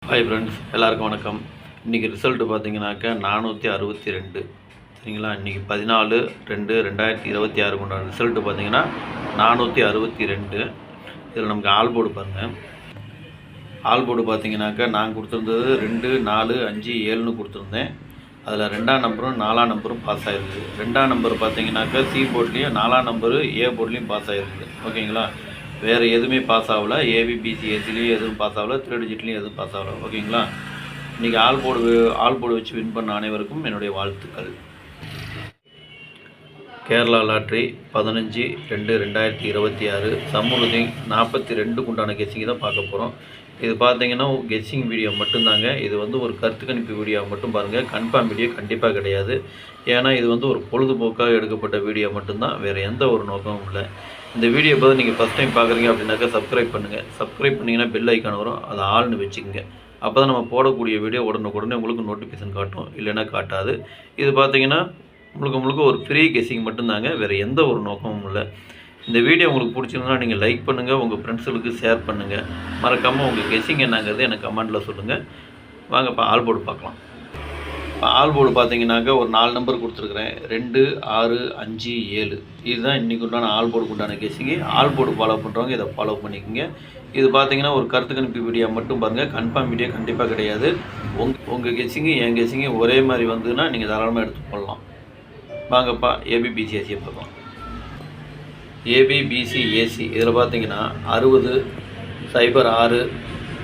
Hi friends, எல்லாருக்கும் வணக்கம். இன்றைக்கி ரிசல்ட்டு பார்த்தீங்கன்னாக்கா 462 சரிங்களா. இன்றைக்கி 14/2/2026 கொண்டான ரிசல்ட்டு பார்த்தீங்கன்னா 462. இதில் நமக்கு ஆல் போர்டு பாருங்கள். ஆல் போர்டு பார்த்தீங்கன்னாக்கா நான் கொடுத்துருந்தது 2, 4, 5, 7ன்னு கொடுத்துருந்தேன். அதில் 2ஆம் நம்பரும் 4ஆம் நம்பரும் பாஸ் ஆகிருக்குது. 2ஆம் நம்பர் பார்த்தீங்கன்னாக்கா சி போர்ட்லேயும் 4ஆம் நம்பரு ஏ போர்ட்லேயும் பாஸ் ஆகிருக்குது. ஓகேங்களா. வேறு எதுவுமே பாஸ் ஆகலை. ஏபி பிசி ஏசிலையும் எதுவும் பாஸ் ஆகலை. 3 டிஜிட்லேயும் எதுவும் பாஸ் ஆகலை. ஓகேங்களா. இன்றைக்கி ஆல் போர்டு வச்சு வின் பண்ண அனைவருக்கும் என்னுடைய வாழ்த்துக்கள். கேரளா லாட்ரி 15/2/2026 சம்முருதீன் 42 உண்டான கெஸ்ஸிங் தான் பார்க்க போகிறோம். இது பார்த்தீங்கன்னா கெஸ்ஸிங் வீடியோ மட்டும்தாங்க. இது ஒரு கருத்து கணிப்பு வீடியோ மட்டும் பாருங்கள். கன்ஃபார்ம் வீடியோ கண்டிப்பாக கிடையாது. ஏன்னா இது ஒரு பொழுதுபோக்காக எடுக்கப்பட்ட வீடியோ மட்டும்தான், வேறு எந்த ஒரு நோக்கமும் இல்லை. இந்த வீடியோ பார்த்து நீங்கள் ஃபஸ்ட் டைம் பார்க்குறீங்க அப்படின்னாக்கா சப்ஸ்கிரைப் பண்ணுங்கள். சப்ஸ்கிரைப் பண்ணிங்கன்னா பெல் ஐக்கான் வரும், அதை ஆள்னு வச்சுக்கோங்க. அப்போ தான் நம்ம போடக்கூடிய வீடியோ உடனுக்குடனே உங்களுக்கு நோட்டிஃபிகேஷன் காட்டும், இல்லைன்னா காட்டாது. இது பார்த்தீங்கன்னா முழுக்க ஒரு ஃப்ரீ கெஸ்ஸிங் மட்டும்தாங்க, வேறு எந்த ஒரு நோக்கமும் இல்லை. இந்த வீடியோ உங்களுக்கு பிடிச்சிருந்தா நீங்கள் லைக் பண்ணுங்கள், உங்கள் ஃப்ரெண்ட்ஸுகளுக்கு ஷேர் பண்ணுங்கள். மறக்காமல் உங்கள் கெஸ்ஸிங் என்னங்கிறது எனக்கு கமெண்ட்டில் சொல்லுங்கள். வாங்க இப்போ ஆல் போர்டு பார்க்கலாம். இப்போ ஆல் போர்டு பார்த்தீங்கன்னாக்கா ஒரு 4 நம்பர் கொடுத்துருக்குறேன். 2, 6, 5, 7 இதுதான் இன்றைக்கு உண்டான ஆல் போர்டுக்கு உண்டான கெஸ்ஸிங்கு. ஆல் போர்டு ஃபாலோ பண்ணுறவங்க இதை ஃபாலோ பண்ணிக்கோங்க. இது பார்த்தீங்கன்னா ஒரு கருத்து கணிப்பு வீடியோ மட்டும் பாருங்கள். கன்ஃபார்ம் வீடியோ கண்டிப்பாக கிடையாது. உங்கள் கெஸ்ஸிங்கு என் கெஸ்ஸிங்கு ஒரே மாதிரி வந்ததுன்னா நீங்கள் தாராளமாக எடுத்து போடலாம். வாங்கப்பா ஏபிபிசிஏசி பார்க்கலாம். ஏபிபிசிஏசி இதில் பார்த்தீங்கன்னா 60, 06,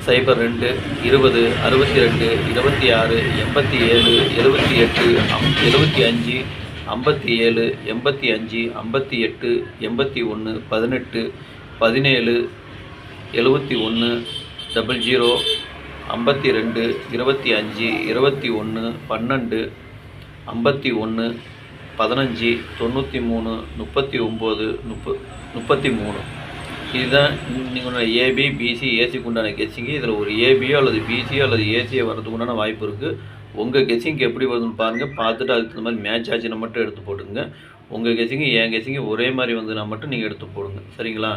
02, 20, 62, 26, 87, 78, 75, 57, 85, 58, 81, 18, 17, 71, 00, 52, 25, 21, 12, 51, 15, 93, 39, 33 இதுதான் நீங்கள் ஏபி பிசி ஏசிக்கு உண்டான கெஸ்ஸிங்கு. இதில் ஒரு ஏபியோ அல்லது பிசியோ அல்லது ஏசியோ வரதுக்கு உண்டான வாய்ப்பு இருக்குது. உங்கள் கெஸ்ஸிங்க்கு எப்படி வருதுன்னு பாருங்கள். பார்த்துட்டு அதுக்கு தகுந்த மாதிரி மேட்ச் ஆச்சுன்னா மட்டும் எடுத்து போட்டுங்க. உங்கள் கெஸ்ஸிங்கு என் கெஸ்ஸிங்கு ஒரே மாதிரி வந்ததுன்னா மட்டும் நீங்கள் எடுத்து போடுங்க, சரிங்களா.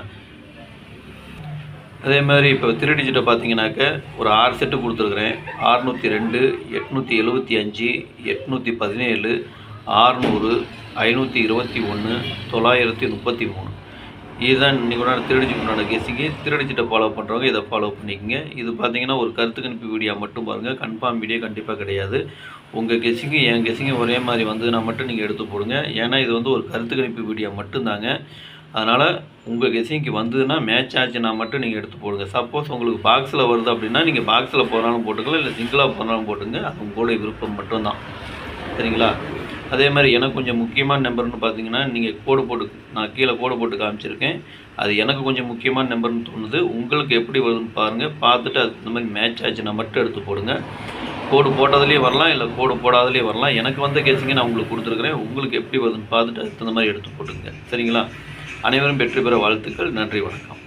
அதே மாதிரி இப்போ 3 டிஜிட்டை பார்த்தீங்கன்னாக்க ஒரு 6 செட்டு கொடுத்துருக்குறேன். 602, 875, 817, 600, 521, 933 இதுதான் இன்றைக்கி உண்டான 3 டிஜிட் உண்டான கெஸ்ஸிங்கு. 3 டிஜிட்டை ஃபாலோ பண்ணுறவங்க இதை ஃபாலோ பண்ணிக்கோங்க. இது பார்த்தீங்கன்னா ஒரு கருத்து கணிப்பு வீடியோ மட்டும் பாருங்கள். கன்ஃபார்ம் வீடியோ கண்டிப்பாக கிடையாது. உங்கள் கெஸ்ஸிங்கு என் கெஸ்ஸிங்கு ஒரே மாதிரி வந்ததுன்னா மட்டும் நீங்கள் எடுத்து போடுங்க. ஏன்னா இது ஒரு கருத்து கணிப்பு வீடியோ மட்டும்தாங்க. அதனால் உங்கள் கெஸ்ஸிங்க்கு வந்ததுன்னா மேட்ச் ஆச்சுன்னா மட்டும் நீங்கள் எடுத்து போடுங்க. சப்போஸ் உங்களுக்கு பாக்ஸில் வருது அப்படின்னா நீங்கள் பாக்ஸில் போனாலும் போட்டுக்கலாம், இல்லை சிங்கிளாக போனாலும் போட்டுங்க. அது உங்களுடைய விருப்பம் மட்டும்தான், சரிங்களா. அதே மாதிரி எனக்கு கொஞ்சம் முக்கியமான நம்பர்னு பார்த்தீங்கன்னா நீங்கள் நான் கீழே கோடு போட்டு காமிச்சிருக்கேன். அது எனக்கு கொஞ்சம் முக்கியமான நம்பர்னு தோணுது. உங்களுக்கு எப்படி வருதுன்னு பாருங்கள். பார்த்துட்டு அதுக்கு இந்த மாதிரி மேட்ச் ஆச்சுன்னா மட்டும் எடுத்து போடுங்க. கோடு போட்டதுலேயே வரலாம், இல்லை கோடு போடாதலேயே வரலாம். எனக்கு வந்த கெஸ்ஸிங்கை நான் உங்களுக்கு கொடுத்துருக்குறேன். உங்களுக்கு எப்படி வருதுன்னு பார்த்துட்டு அதுக்கு தகுந்த மாதிரி எடுத்து போட்டுங்க, சரிங்களா. அனைவரும் வெற்றி பெற வாழ்த்துக்கள். நன்றி, வணக்கம்.